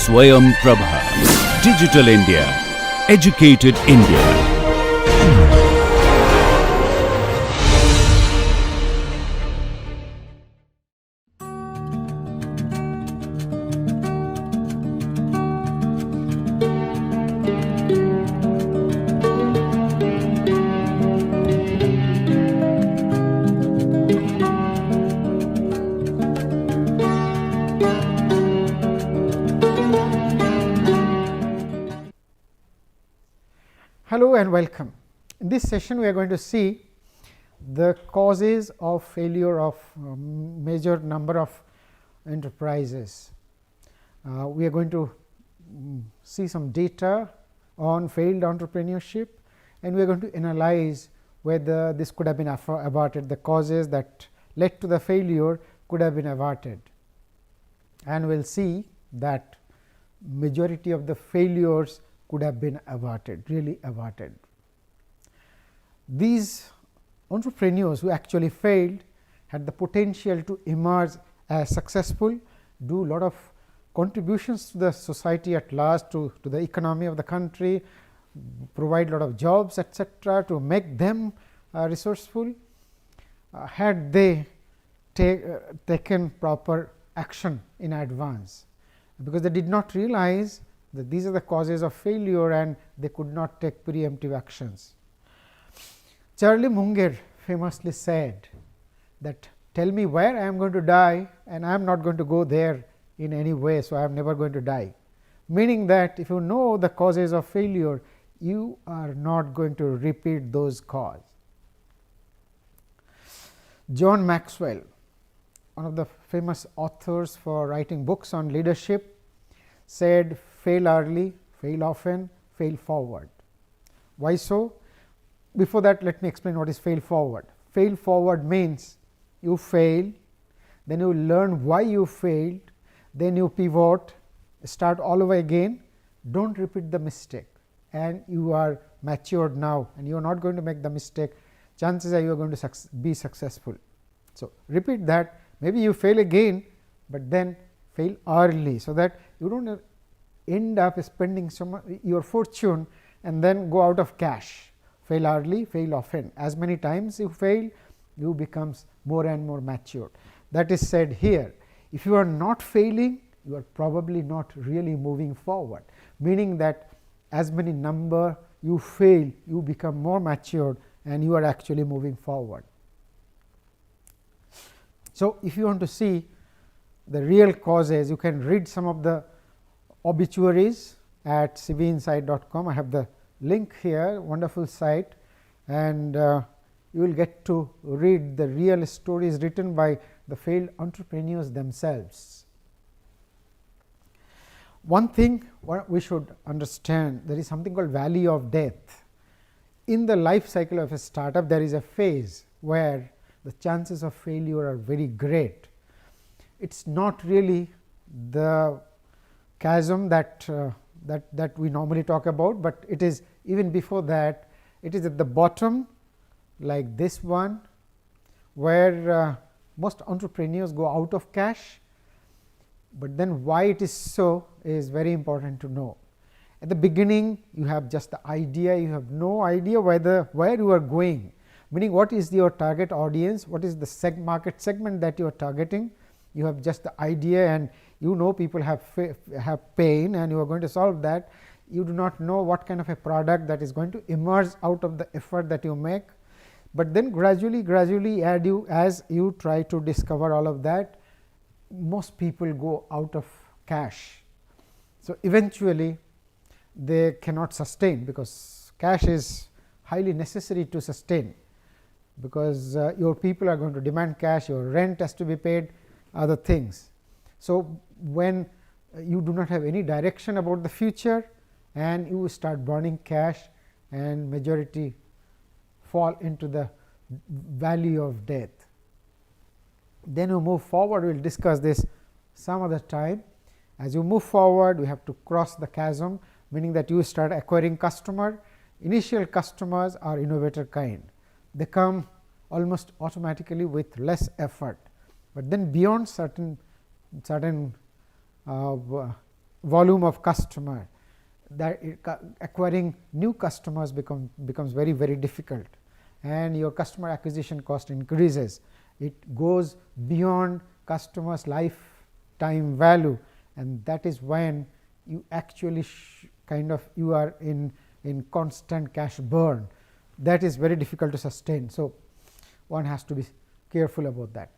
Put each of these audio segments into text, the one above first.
Swayam Prabha. Digital India. Educated India. Hello and welcome. In this session, we are going to see the causes of failure of major number of enterprises. We are going to see some data on failed entrepreneurship, and we are going to analyze whether this could have been averted, the causes that led to the failure could have been averted. And we will see that majority of the failures could have been averted, really averted. These entrepreneurs who actually failed had the potential to emerge as successful, do a lot of contributions to the society at large, to the economy of the country, provide a lot of jobs, etc., to make them resourceful, had they taken proper action in advance, because they did not realize that these are the causes of failure and they could not take preemptive actions. Charlie Munger famously said that, tell me where I am going to die and I am not going to go there in any way, so I am never going to die. Meaning that if you know the causes of failure, you are not going to repeat those causes. John Maxwell, one of the famous authors for writing books on leadership, said, fail early, fail often, fail forward. Why so? Before that, let me explain what is fail forward. Fail forward means you fail, then you learn why you failed, then you pivot, start all over again, do not repeat the mistake, and you are matured now and you are not going to make the mistake, chances are you are going to be successful. So, repeat that, maybe you fail again, but then fail early, so that you do not end up spending your fortune and then go out of cash. Fail early, fail often. As many times you fail, you becomes more and more mature. That is said here. If you are not failing, you are probably not really moving forward, meaning that as many number you fail, you become more matured and you are actually moving forward. So, if you want to see the real causes, you can read some of the obituaries at cvinsight.com. I have the link here, wonderful site, and you will get to read the real stories written by the failed entrepreneurs themselves. One thing what we should understand, there is something called valley of death. In the life cycle of a startup, there is a phase where the chances of failure are very great. It is not really the chasm that we normally talk about, but it is even before that. It is at the bottom, like this one, where most entrepreneurs go out of cash, but then why it is so is very important to know. At the beginning, you have just the idea, you have no idea where you are going, meaning what is your target audience, what is the market segment that you are targeting. You have just the idea, and you know people have pain and you are going to solve that. You do not know what kind of a product that is going to emerge out of the effort that you make, but then gradually as you try to discover all of that, most people go out of cash. So, eventually they cannot sustain, because cash is highly necessary to sustain, because your people are going to demand cash, your rent has to be paid, other things. So, when you do not have any direction about the future and you start burning cash, and majority fall into the valley of death. Then you move forward, we will discuss this some other time. As you move forward, we have to cross the chasm, meaning that you start acquiring customer. Initial customers are innovator kind, they come almost automatically with less effort, but then beyond certain volume of customer, that acquiring new customers becomes very, very difficult, and your customer acquisition cost increases. It goes beyond customers lifetime value, and that is when you actually you are in constant cash burn. That is very difficult to sustain. So, one has to be careful about that.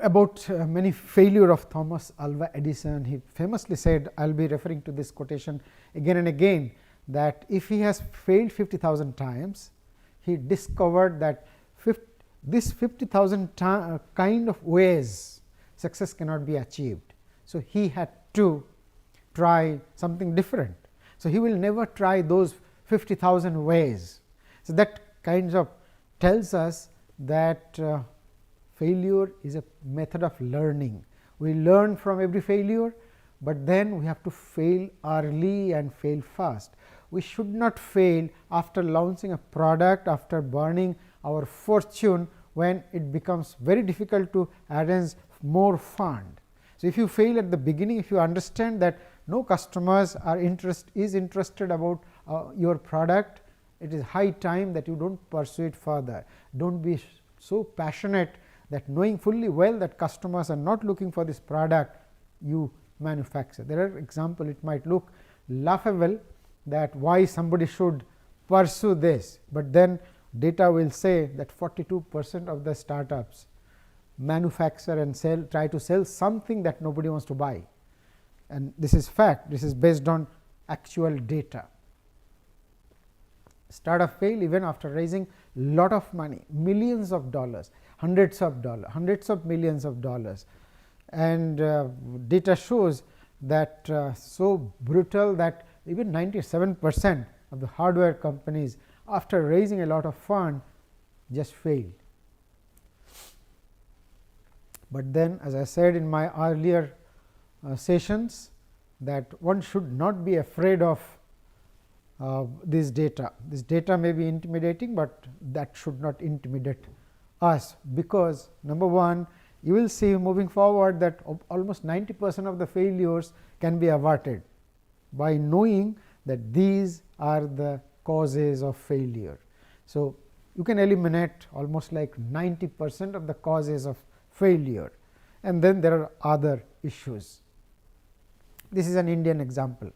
About many failure of Thomas Alva Edison, he famously said, I will be referring to this quotation again and again, that if he has failed 50,000 times, he discovered that this 50,000 kind of ways success cannot be achieved. So, he had to try something different. So, he will never try those 50,000 ways. So, that kind of tells us that failure is a method of learning. We learn from every failure, but then we have to fail early and fail fast. We should not fail after launching a product, after burning our fortune, when it becomes very difficult to arrange more fund. So, if you fail at the beginning, if you understand that no customers are interested about your product, it is high time that you do not pursue it further. Do not be so passionate that knowing fully well that customers are not looking for this product, you manufacture. There are examples, it might look laughable that why somebody should pursue this, but then data will say that 42% of the startups manufacture and try to sell something that nobody wants to buy, and this is fact, this is based on actual data. Startup fail even after raising lot of money, millions of dollars, hundreds of millions of dollars, and data shows that so brutal that even 97% of the hardware companies, after raising a lot of fund, just failed. But then, as I said in my earlier sessions, that one should not be afraid of this data. This data may be intimidating, but that should not intimidate us, because number one, you will see moving forward that almost 90% of the failures can be averted by knowing that these are the causes of failure. So, you can eliminate almost like 90% of the causes of failure, and then there are other issues. This is an Indian example.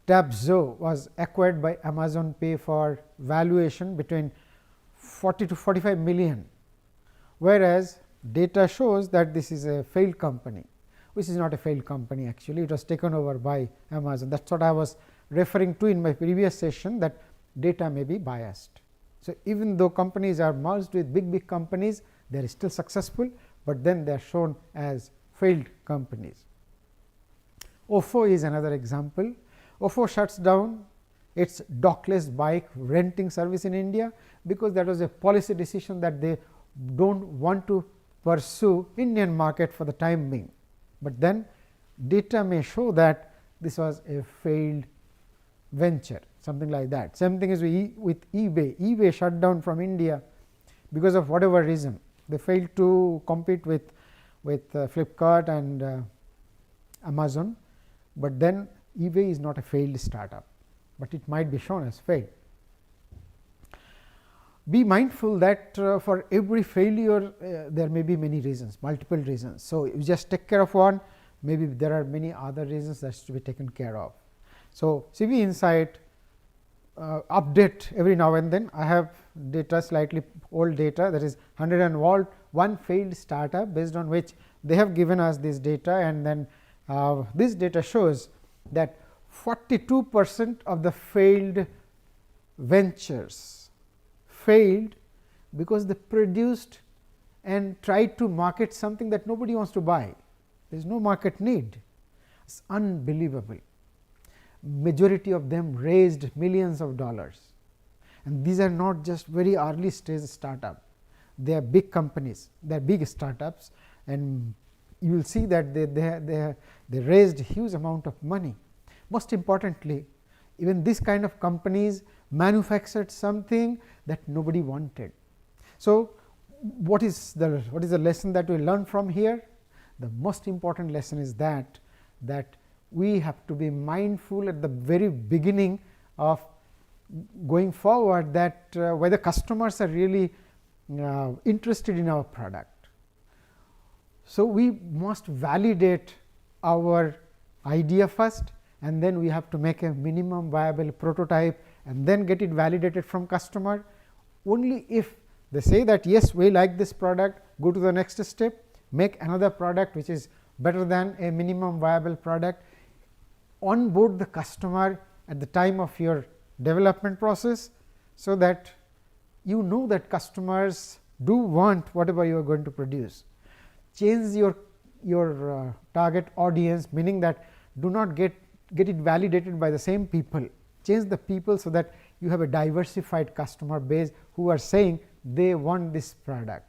Tabzo was acquired by Amazon Pay for valuation between 40 to 45 million, whereas data shows that this is a failed company, which is not a failed company actually, it was taken over by Amazon. That is what I was referring to in my previous session, that data may be biased. So, even though companies are merged with big companies, they are still successful, but then they are shown as failed companies. Ofo is another example. Ofo shuts down its dockless bike renting service in India, because that was a policy decision that they do not want to pursue Indian market for the time being, but then data may show that this was a failed venture, something like that. Same thing is with eBay. eBay shut down from India because of whatever reason. They failed to compete with Flipkart and Amazon, but then eBay is not a failed startup, but it might be shown as failed. Be mindful that for every failure there may be many reasons, multiple reasons. So, you just take care of one, maybe there are many other reasons that has to be taken care of. So, CV Insight update every now and then. I have data, slightly old data, that is 101 failed startup, based on which they have given us this data, and then this data shows that 42% of the failed ventures failed because they produced and tried to market something that nobody wants to buy. There is no market need. It is unbelievable. Majority of them raised millions of dollars, and these are not just very early stage startup. They are big companies, they are big startups, and you will see that they raised huge amount of money. Most importantly, even this kind of companies manufactured something that nobody wanted. So, what is the lesson that we learn from here? the most important lesson is that we have to be mindful at the very beginning of going forward that whether customers are really interested in our product. So, we must validate our idea first, and then we have to make a minimum viable prototype and then get it validated from customer. Only if they say that yes, we like this product, go to the next step, make another product which is better than a minimum viable product, onboard the customer at the time of your development process, so that you know that customers do want whatever you are going to produce. Change your target audience, meaning that do not get it validated by the same people. Change the people so that you have a diversified customer base who are saying they want this product.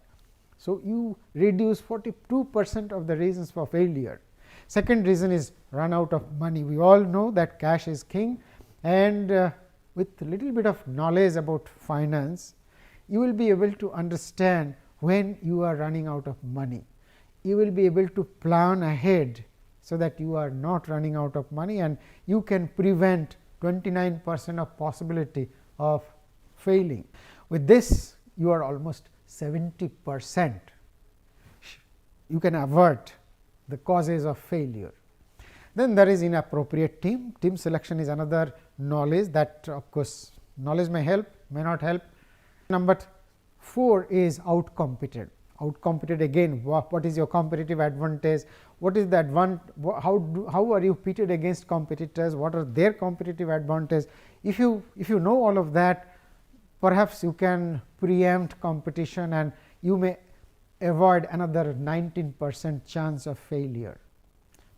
So, you reduce 42% of the reasons for failure. Second reason is run out of money. We all know that cash is king, and with a little bit of knowledge about finance, you will be able to understand when you are running out of money. You will be able to plan ahead so that you are not running out of money, and you can prevent 29% of possibility of failing. With this, you are almost 70%. You can avert the causes of failure. Then there is inappropriate team. Team selection is another knowledge that, of course, knowledge may help, may not help. Number 4 is outcompeted. Outcompeted, again, what is your competitive advantage? What is the how are you pitted against competitors? What are their competitive advantage? If you know all of that, perhaps you can preempt competition and you may avoid another 19% chance of failure.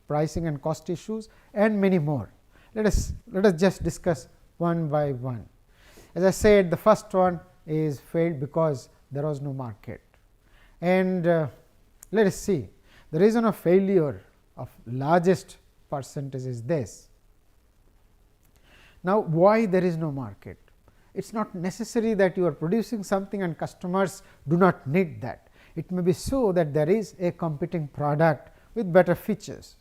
Pricing and cost issues and many more. Let us just discuss one by one. As I said, the first one is failed because there was no market. And let us see, the reason of failure of largest percentage is this. Now, why there is no market? It is not necessary that you are producing something and customers do not need that. It may be so that there is a competing product with better features,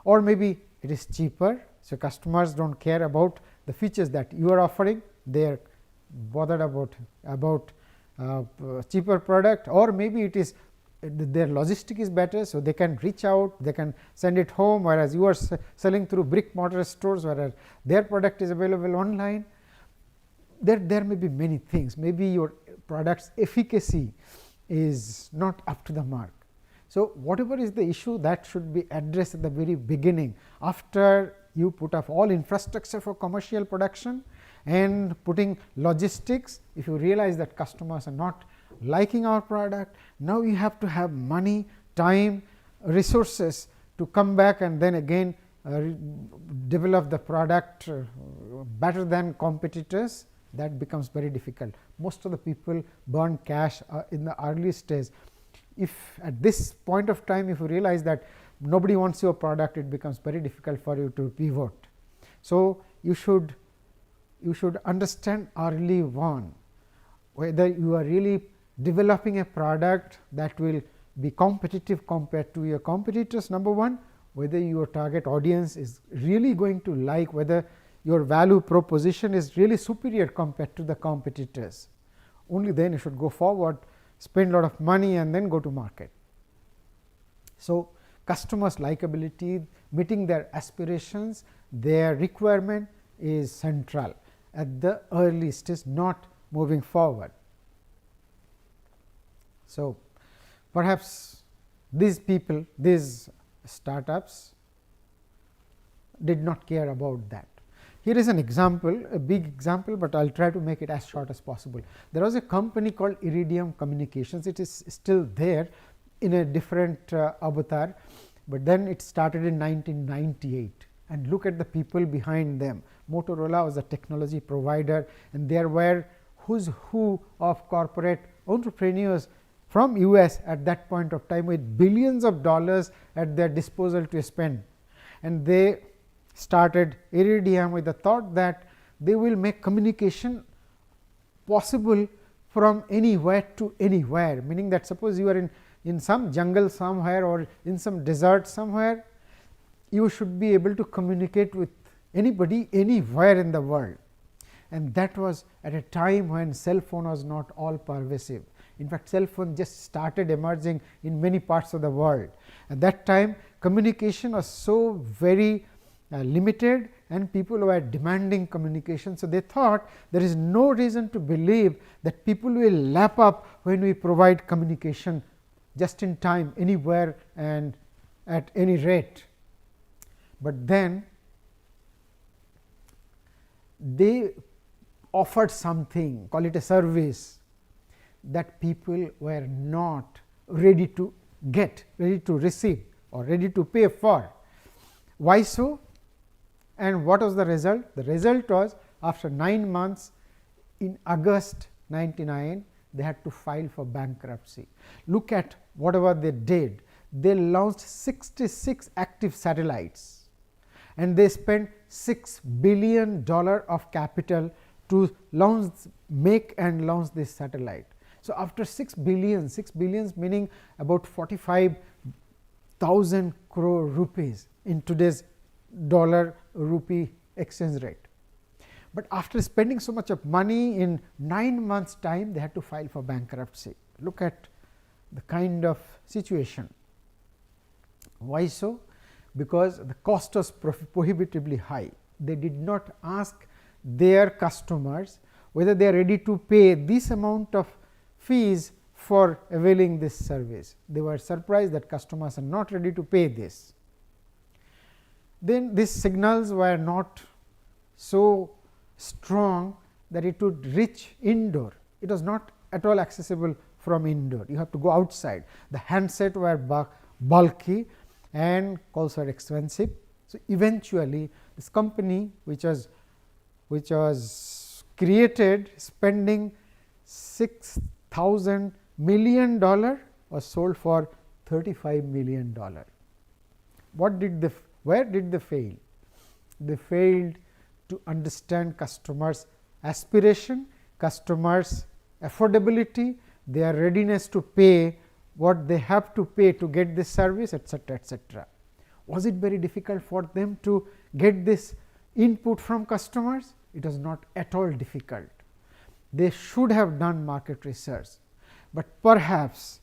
or maybe it is cheaper. So, customers do not care about the features that you are offering, they are bothered about cheaper product, or maybe it is their logistic is better. So, they can reach out, they can send it home, whereas you are selling through brick mortar stores, whereas their product is available online. There may be many things, maybe your product's efficacy is not up to the mark. So, whatever is the issue, that should be addressed at the very beginning, after you put up all infrastructure for commercial production and putting logistics. If you realize that customers are not liking our product, now you have to have money, time, resources to come back and then again develop the product better than competitors. That becomes very difficult. Most of the people burn cash in the early stage. If at this point of time, if you realize that nobody wants your product, it becomes very difficult for you to pivot. So, you should understand early on whether you are really developing a product that will be competitive compared to your competitors. Number 1, whether your target audience is really going to like, whether your value proposition is really superior compared to the competitors. Only then you should go forward, spend a lot of money and then go to market. So, customers' likability, meeting their aspirations, their requirement is central at the early stage, not moving forward. So, perhaps these people, these startups did not care about that. Here is an example, a big example, but I will try to make it as short as possible. There was a company called Iridium Communications. It is still there in a different avatar, but then it started in 1998, and look at the people behind them. Motorola was a technology provider, and there were who's who of corporate entrepreneurs from US at that point of time with billions of dollars at their disposal to spend, and they started Iridium with the thought that they will make communication possible from anywhere to anywhere, meaning that suppose you are in some jungle somewhere or in some desert somewhere, you should be able to communicate with anybody anywhere in the world. And that was at a time when cell phone was not all pervasive. In fact, cell phone just started emerging in many parts of the world. At that time, communication was so very limited, and people were demanding communication. So, they thought there is no reason to believe that people will lap up when we provide communication just in time, anywhere and at any rate. But then they offered something, call it a service, that people were not ready to get, ready to receive or ready to pay for. Why so? And what was the result? The result was, after 9 months, in August 99, they had to file for bankruptcy. Look at whatever they did. They launched 66 active satellites, and they spent $6 billion of capital to launch, make and launch this satellite. So, after 6 billion meaning about 45,000 crore rupees in today's dollar rupee exchange rate. But after spending so much of money, in 9 months time, they had to file for bankruptcy. Look at the kind of situation. Why so? Because the cost was prohibitively high. They did not ask their customers whether they are ready to pay this amount of fees for availing this service. They were surprised that customers are not ready to pay this. Then these signals were not so strong that it would reach indoor. It was not at all accessible from indoor. You have to go outside. The handset were bulky and also expensive. So, eventually this company, which was created spending $6,000 million, was sold for $35 million. What did they? Where did they fail? They failed to understand customers' aspiration, customers' affordability, their readiness to pay what they have to pay to get this service, etc., etc. Was it very difficult for them to get this input from customers? It was not at all difficult. They should have done market research, but perhaps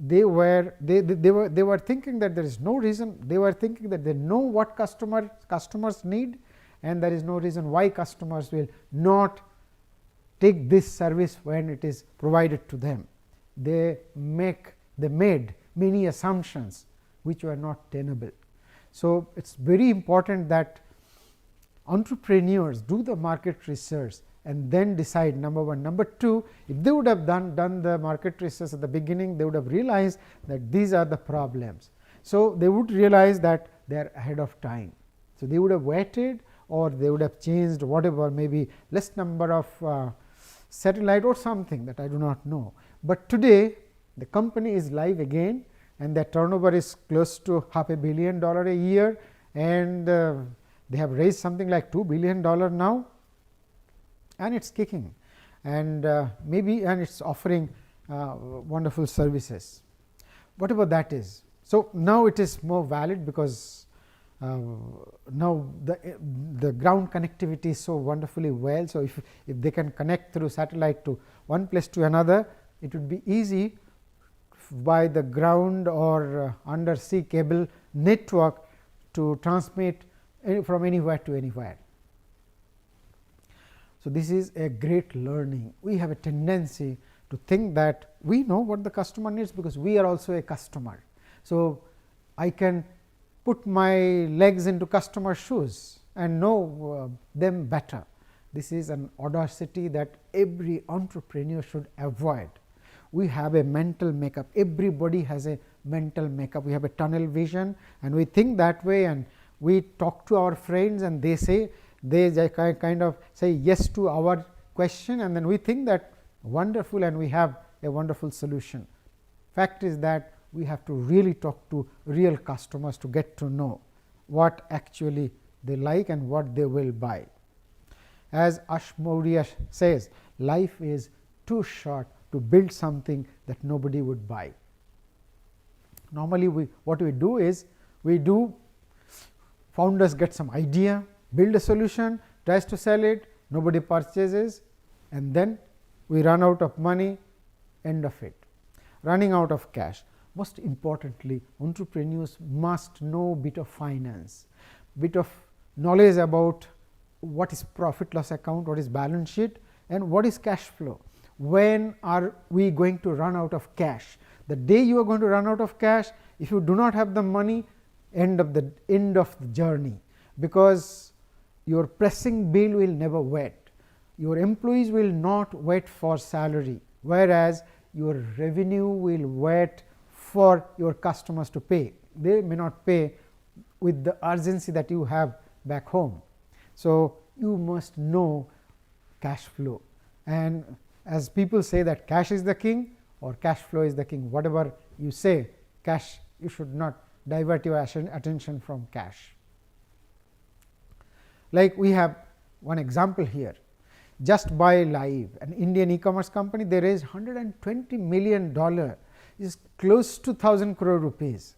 they were thinking that there is no reason. They were thinking that they know what customers need, and there is no reason why customers will not take this service when it is provided to them. They made many assumptions which were not tenable. So, it is very important that entrepreneurs do the market research and then decide, number one. Number two, if they would have done the market research at the beginning, they would have realized that these are the problems. So, they would realize that they are ahead of time. So, they would have waited, or they would have changed whatever, maybe less number of satellite or something that I do not know. But today the company is live again, and their turnover is close to $500 million a year, and they have raised something like $2 billion now, and it is kicking, and maybe and it is offering wonderful services, whatever that is. So, now it is more valid because now the ground connectivity is so wonderfully well. So, if they can connect through satellite to one place to another, it would be easy by the ground or undersea cable network to transmit from anywhere to anywhere. So, this is a great learning. We have a tendency to think that we know what the customer needs, because we are also a customer. So, I can put my legs into customer shoes and know them better. This is an audacity that every entrepreneur should avoid. We have a mental makeup. Everybody has a mental makeup. We have a tunnel vision, and we think that way, and we talk to our friends, and they kind of say yes to our question, and then we think that wonderful, and we have a wonderful solution. Fact is that we have to really talk to real customers to get to know what actually they like and what they will buy. As Ashmoria says, life is too short to build something that nobody would buy. Normally, what we do is, founders get some idea, build a solution, tries to sell it, nobody purchases, and then we run out of money, end of it, running out of cash. Most importantly, entrepreneurs must know bit of finance, bit of knowledge about what is profit loss account, what is balance sheet, and what is cash flow. When are we going to run out of cash? The day you are going to run out of cash, if you do not have the money, end of the journey, because your pressing bill will never wait. Your employees will not wait for salary, whereas your revenue will wait for your customers to pay. They may not pay with the urgency that you have back home. So, you must know cash flow, and as people say that cash is the king or cash flow is the king, whatever you say, cash, you should not divert your attention from cash. Like we have one example here, Just Buy Live, an Indian e-commerce company, they raised $120 million, is close to 1,000 crore rupees,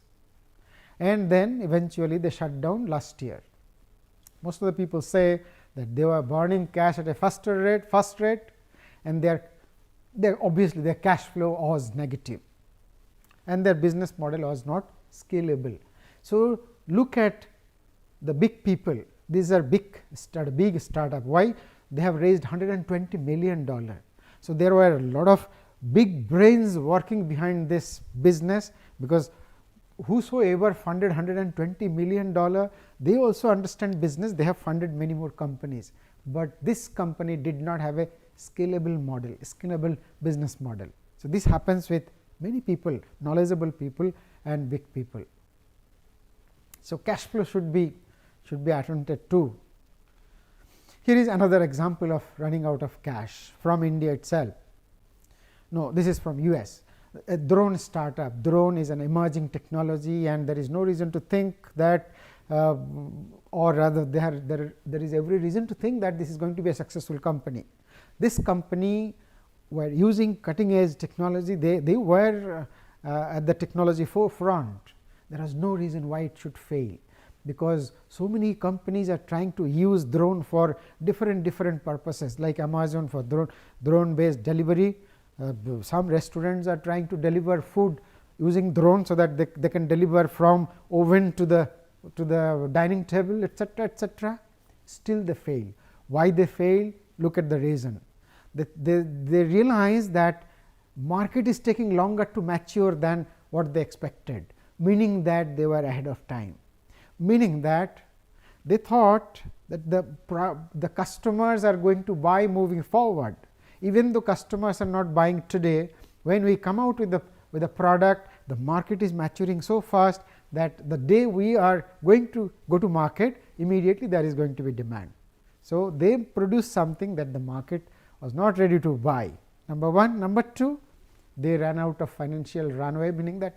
and then eventually they shut down last year. Most of the people say that they were burning cash at a fast rate, and their obviously their cash flow was negative, and their business model was not scalable. So, look at the big people, these are big startup. Why? They have raised $120 million. So, there were a lot of big brains working behind this business, because whosoever funded $120 million, they also understand business, they have funded many more companies, but this company did not have a scalable model, scalable business model. So, this happens with many people, knowledgeable people and big people. So, cash flow should be attended to. Here is another example of running out of cash from India itself. No, this is from US. A drone startup. Drone is an emerging technology, and there is no reason to think that, or rather there is every reason to think that this is going to be a successful company. This company were using cutting edge technology, they were at the technology forefront. There was no reason why it should fail, because so many companies are trying to use drone for different purposes, like Amazon for drone based delivery. Some restaurants are trying to deliver food using drone, so that they can deliver from oven to the dining table, etc., etc. Still they fail. Why they fail? Look at the reason. They realize that market is taking longer to mature than what they expected, meaning that they were ahead of time, meaning that they thought that the customers are going to buy moving forward. Even though customers are not buying today, when we come out with a product, the market is maturing so fast that the day we are going to go to market, immediately there is going to be demand. So, they produce something that the market was not ready to buy, number one. Number two, they ran out of financial runway, meaning that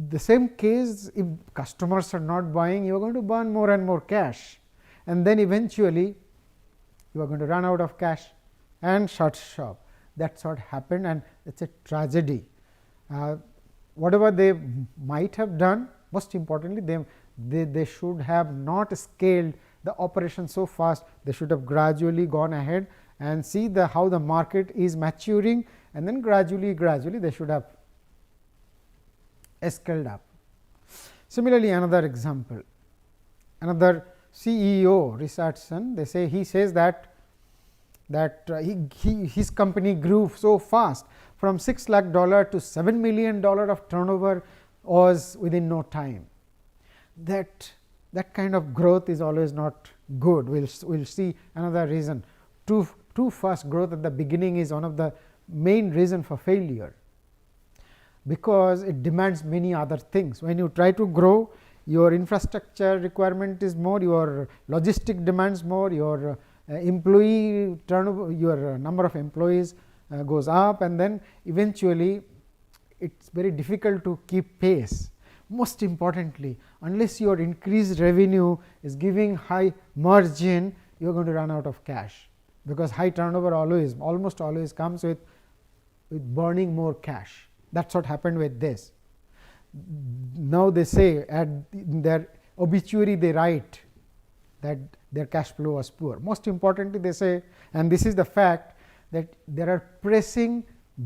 the same case, if customers are not buying, you are going to burn more and more cash, and then eventually you are going to run out of cash and shut shop. That is what happened, and it is a tragedy. Whatever they might have done, most importantly, they should have not scaled the operation so fast. They should have gradually gone ahead and see how the market is maturing, and then gradually they should have scaled up. Similarly, another example, another CEO, Richardson, he says that his company grew so fast from $6 lakh to $7 million of turnover was within no time. That kind of growth is always not good. We'll see another reason. Too fast growth at the beginning is one of the main reason for failure, because it demands many other things. When you try to grow, your infrastructure requirement is more, your logistic demands more, your employee turnover, your number of employees goes up, and then eventually it is very difficult to keep pace. Most importantly, unless your increased revenue is giving high margin, you are going to run out of cash, because high turnover almost always comes with burning more cash. That is what happened with this. now they say in their obituary they write that their cash flow was poor. Most importantly, they say, and this is the fact, that there are pressing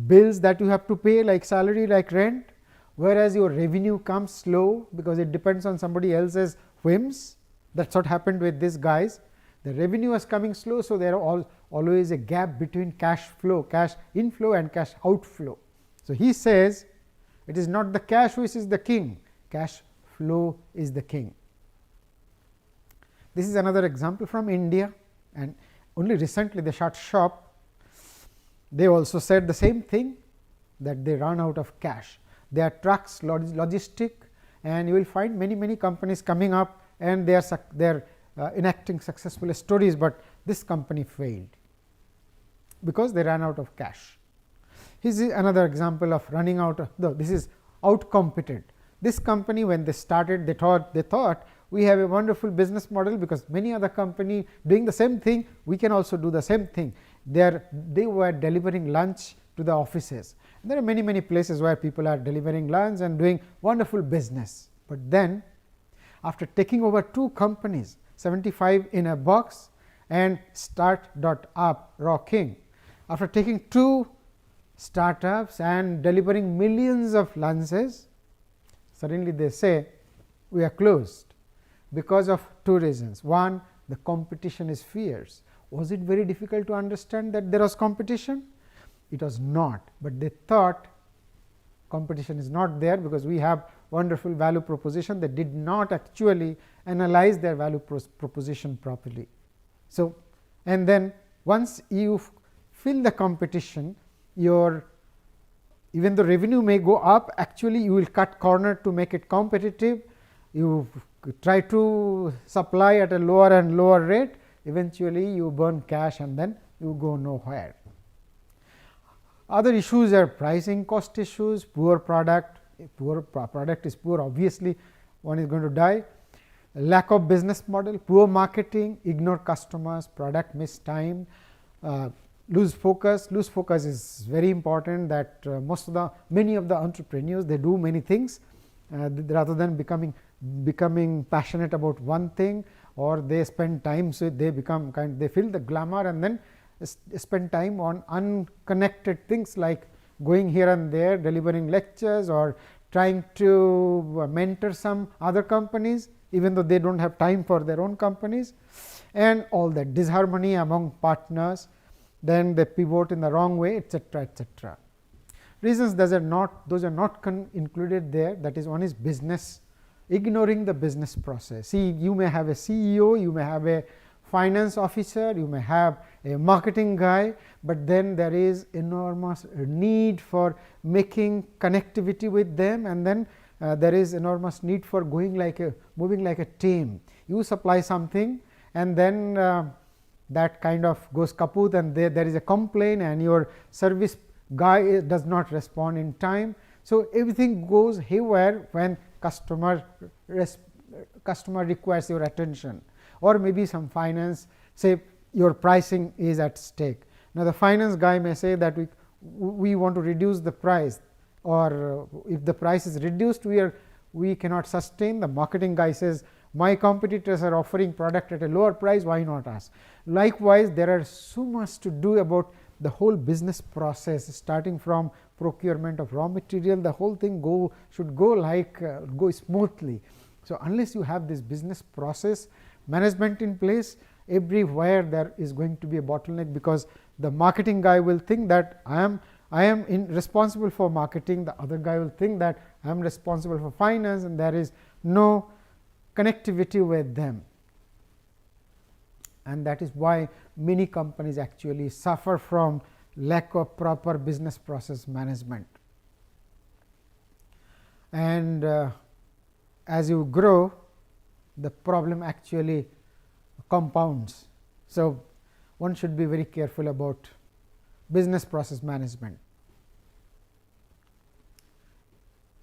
bills that you have to pay, like salary, like rent, whereas your revenue comes slow because it depends on somebody else's whims. That's what happened with these guys. The revenue was coming slow, so there are always a gap between cash flow, cash inflow and cash outflow. So he says it is not the cash which is the king, cash flow is the king. This is another example from India, and only recently they shut shop. They also said the same thing, that they run out of cash. There are trucks, logistic, and you will find many companies coming up, and they are enacting successful stories, but this company failed because they ran out of cash. This is another example of running out of, this is outcompeted. This company, when they started, they thought we have a wonderful business model, because many other company doing the same thing, we can also do the same thing. They were delivering lunch to the offices. There are many places where people are delivering lunch and doing wonderful business. But then, after taking over 2 companies, 75 in a box and Start.up Rocking, after taking 2 startups and delivering millions of lunches, suddenly they say we are closed because of 2 reasons. One, the competition is fierce. Was it very difficult to understand that there was competition? It was not, but they thought competition is not there because we have wonderful value proposition. They did not actually analyze their value proposition properly. So, and then once you fill the competition, even the revenue may go up, actually you will cut corner to make it competitive. You try to supply at a lower and lower rate, eventually you burn cash and then you go nowhere. Other issues are pricing, cost issues, poor product. Poor product is poor, obviously one is going to die. Lack of business model, poor marketing, ignore customers, product miss time, lose focus. Lose focus is very important, that many of the entrepreneurs, they do many things rather than becoming passionate about one thing, or they spend time, so they they feel the glamour and then spend time on unconnected things like going here and there, delivering lectures, or trying to mentor some other companies, even though they do not have time for their own companies, and all that disharmony among partners, then they pivot in the wrong way, etc., etc. Reasons those are not included there. That is, one is business, ignoring the business process. See, you may have a CEO, you may have a finance officer, you may have a marketing guy, but then there is enormous need for making connectivity with them, and then there is enormous need for moving like a team. You supply something, and then that kind of goes kaput, and there is a complaint, and your service guy does not respond in time. So, everything goes haywire when customer requires your attention, or maybe some finance, say your pricing is at stake. Now, the finance guy may say that we want to reduce the price, or if the price is reduced, we cannot sustain. The marketing guy says, my competitors are offering product at a lower price, why not us? Likewise, there are so much to do about the whole business process, starting from procurement of raw material. The whole thing should go smoothly. So, unless you have this business process management in place, everywhere there is going to be a bottleneck, because the marketing guy will think that I am responsible for marketing, the other guy will think that I am responsible for finance, and there is no connectivity with them. And that is why many companies actually suffer from lack of proper business process management. And as you grow, the problem actually compounds. So, one should be very careful about business process management.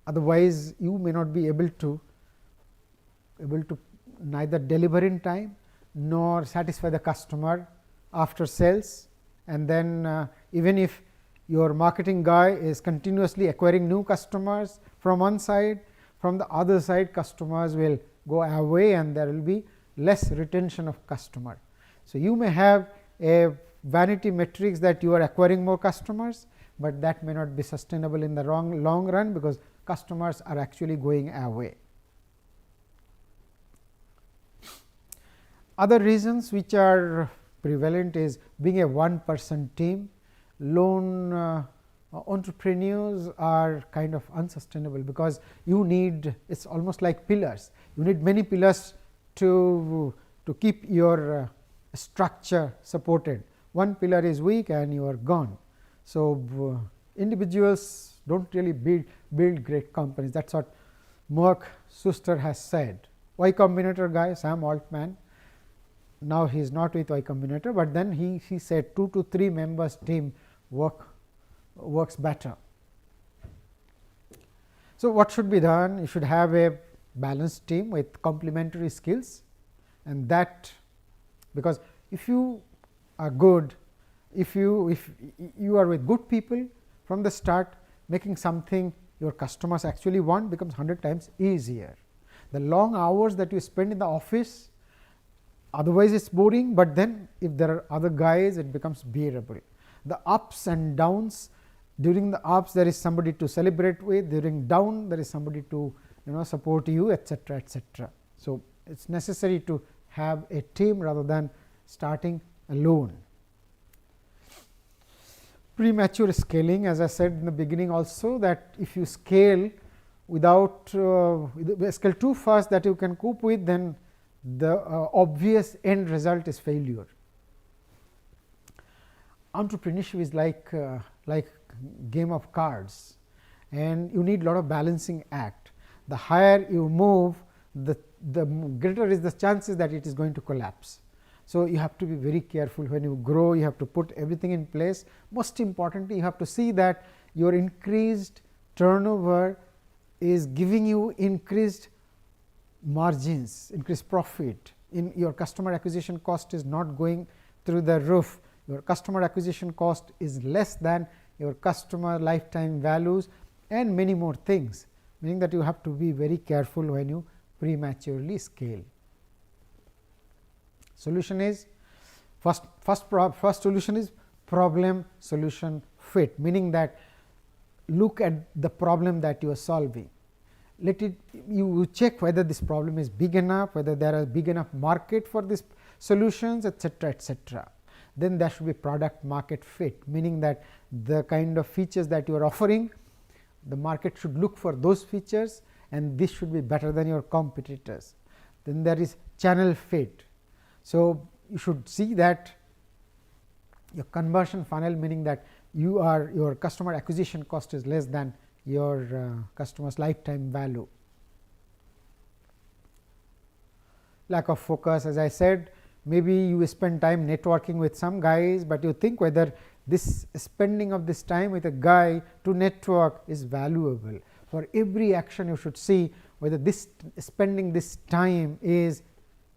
Otherwise, you may not be able to neither deliver in time nor satisfy the customer after sales. And then even if your marketing guy is continuously acquiring new customers from one side, From the other side, customers will go away and there will be less retention of customer. So, you may have a vanity metrics that you are acquiring more customers, but that may not be sustainable in the long run, because customers are actually going away. Other reasons which are prevalent is being a one-person team. Lone entrepreneurs are kind of unsustainable, because you need, it is almost like pillars, you need many pillars to keep your structure supported. One pillar is weak and you are gone. So, individuals do not really build great companies. That is what Mark Schuster has said. Y Combinator guy, Sam Altman, now he is not with Y Combinator, but then he said 2 to 3 members team works better. So, what should be done? You should have a balanced team with complementary skills, and that, because if you are good, if you are with good people from the start, making something your customers actually want becomes 100 times easier. The long hours that you spend in the office, otherwise it is boring, but then if there are other guys, it becomes bearable. The ups and downs, during the ups there is somebody to celebrate with, during down there is somebody to support you, etc., etc. So, it is necessary to have a team rather than starting alone. Premature scaling, as I said in the beginning also, that if you scale without scale too fast that you can cope with, then the obvious end result is failure. Entrepreneurship is like game of cards, and you need lot of balancing act. The higher you move, the greater is the chances that it is going to collapse. So, you have to be very careful when you grow, you have to put everything in place. Most importantly, you have to see that your increased turnover is giving you increased margins, increased profit. In your customer acquisition cost is not going through the roof, your customer acquisition cost is less than your customer lifetime values, and many more things, meaning that you have to be very careful when you prematurely scale. Solution is first solution is problem solution fit, meaning that look at the problem that you are solving. You check whether this problem is big enough, whether there are big enough market for these solutions, etc., etc. Then there should be product market fit, meaning that the kind of features that you are offering, the market should look for those features, and this should be better than your competitors. Then there is channel fit. So, you should see that your conversion funnel, meaning that your customer acquisition cost is less than your customer's lifetime value. Lack of focus, as I said, maybe you spend time networking with some guys, but you think whether this spending of this time with a guy to network is valuable. For every action you should see whether this spending this time is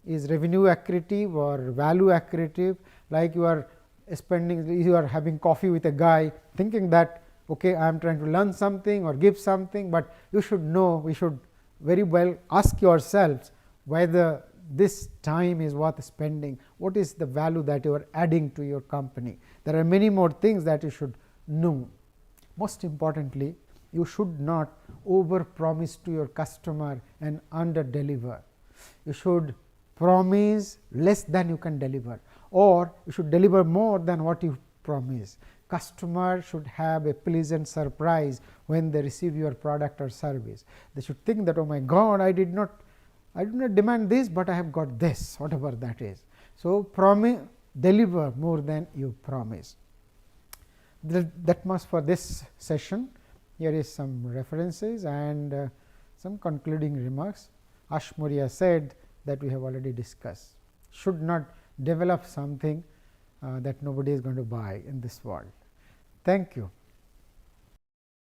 revenue accretive or value accretive. Like you are having coffee with a guy thinking that okay, I am trying to learn something or give something, but you should know, we should very well ask yourselves whether this time is worth spending, what is the value that you are adding to your company. There are many more things that you should know. Most importantly, you should not over promise to your customer and under deliver. You should promise less than you can deliver, or you should deliver more than what you promise. Customer should have a pleasant surprise when they receive your product or service. They should think that, oh my God, I did not demand this, but I have got this, whatever that is. So, deliver more than you promise. That much for this session. Here is some references and some concluding remarks. Ashmurya said that we have already discussed. Should not develop something that nobody is going to buy in this world. Thank you.